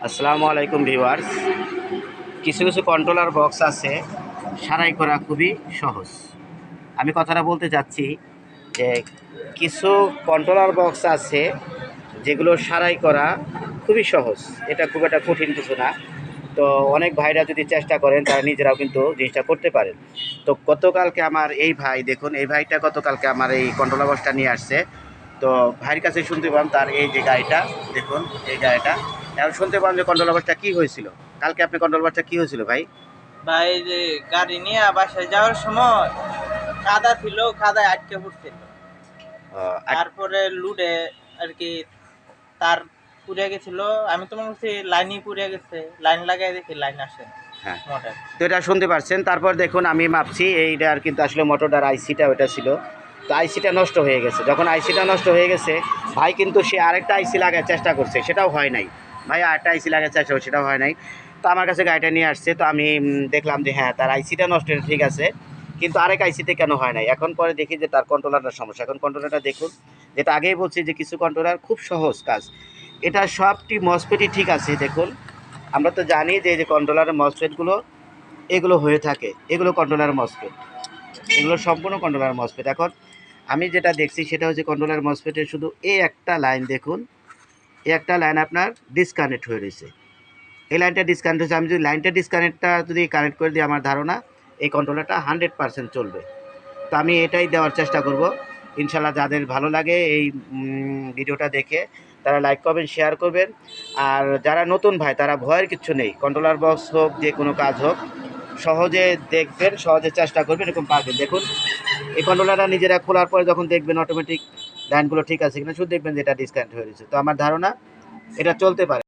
আসসালামু আলাইকুম ভিউয়ার্স। কিছু কিছু কন্ট্রোলার বক্স আছে সারাই করা খুবই সহজ। আমি কথাটা বলতে চাচ্ছি যে কিছু কন্ট্রোলার বক্স আছে যেগুলো সারাই করা খুবই সহজ, এটা খুব একটা কঠিন কিছু না। তো অনেক ভাইরা যদি চেষ্টা করেন তারা নিজেরাও কিন্তু জিনিসটা করতে পারেন। তো গতকালকে আমার এই ভাই, দেখুন এই ভাইটা গতকালকে আমার এই কন্ট্রোলার বক্সটা নিয়ে আসছে। তো ভাইয়ের কাছে শুনতে পাম তার এই যে গাড়িটা, দেখুন এই গাড়িটা, এখন শুনতে পাম যে কন্ট্রোল বাসটা কী হয়েছিল। কালকে আপনি কন্ট্রোল বাসটা কী হয়েছিল ভাই? ভাই যে গাড়ি নিয়ে বাসায় যাওয়ার সময় কাদা ছিল, কাদায় আটকে পড়ছিল। তারপরে লুডে আর কি তার পুড়ে গেছিল। আমি তো মনে করছি লাইনই পুড়ে গেছে, লাইন লাগাই দেখি লাইন আসে। হ্যাঁ, মোটর তো এটা শুনতে পারছেন। তারপর দেখুন আমি মাপছি, এইটার কিন্তু আসলে মোটরটার আইসিটা ওটা ছিল, তো আইসিটা নষ্ট হয়ে গেছে। যখন আইসিটা নষ্ট হয়ে গেছে, ভাই কিন্তু সে আরেকটা আইসি লাগার চেষ্টা করছে, সেটাও হয় নাই। ভাই আরেকটা আইসি লাগার চেষ্টা করছে, সেটাও হয় নাই। তো আমার কাছে গাড়িটা নিয়ে আসছে, তো আমি দেখলাম যে হ্যাঁ তার আইসিটা নষ্ট, ঠিক আছে, কিন্তু আরেক আইসিতে কেন হয় নাই। এখন পরে দেখি যে তার কন্ট্রোলারটার সমস্যা। এখন কন্ট্রোলারটা দেখুন, যেটা আগেই বলছি যে কিছু কন্ট্রোলার খুব সহজ কাজ, এটা সবটি মসপেটই ঠিক আছে। দেখুন আমরা তো জানি যে এই যে কন্ট্রোলারের মসপেটগুলো এগুলো হয়ে থাকে, এগুলো কন্ট্রোলার মসফেট, এগুলো সম্পূর্ণ কন্ট্রোলার মসফেট। এখন আমি যেটা দেখছি সেটা হচ্ছে কন্ট্রোলার মসফেটের শুধু এই একটা লাইন, দেখুন এই একটা লাইন আপনার ডিসকানেক্ট হয়ে রয়েছে, এই লাইনটা ডিসকানেক্ট হয়েছে। আমি যদি লাইনটা ডিসকানেক্টটা যদি কানেক্ট করে দিই, আমার ধারণা এই কন্ট্রোলারটা 100% চলবে। তো আমি এটাই দেওয়ার চেষ্টা করব। ইনশাল্লাহ যাদের ভালো লাগে এই ভিডিওটা দেখে তারা লাইক করবেন, শেয়ার করবেন। আর যারা নতুন ভাই তারা ভয়ের কিচ্ছু নেই, কন্ট্রোলার বক্স হোক যে কোনো কাজ হোক সহজে দেখবেন, সহজে চেষ্টা করবেন, এরকম পারবেন। দেখুন এই কন্ট্রোলারটা নিজেরা খোলার পরে যখন দেখবেন অটোমেটিক লাইনগুলো ঠিক আছে কিনা, শুধু দেখবেন যে এটা ডিসকানেক্ট হয়ে গেছে। তো আমার ধারণা এটা চলতে পারে।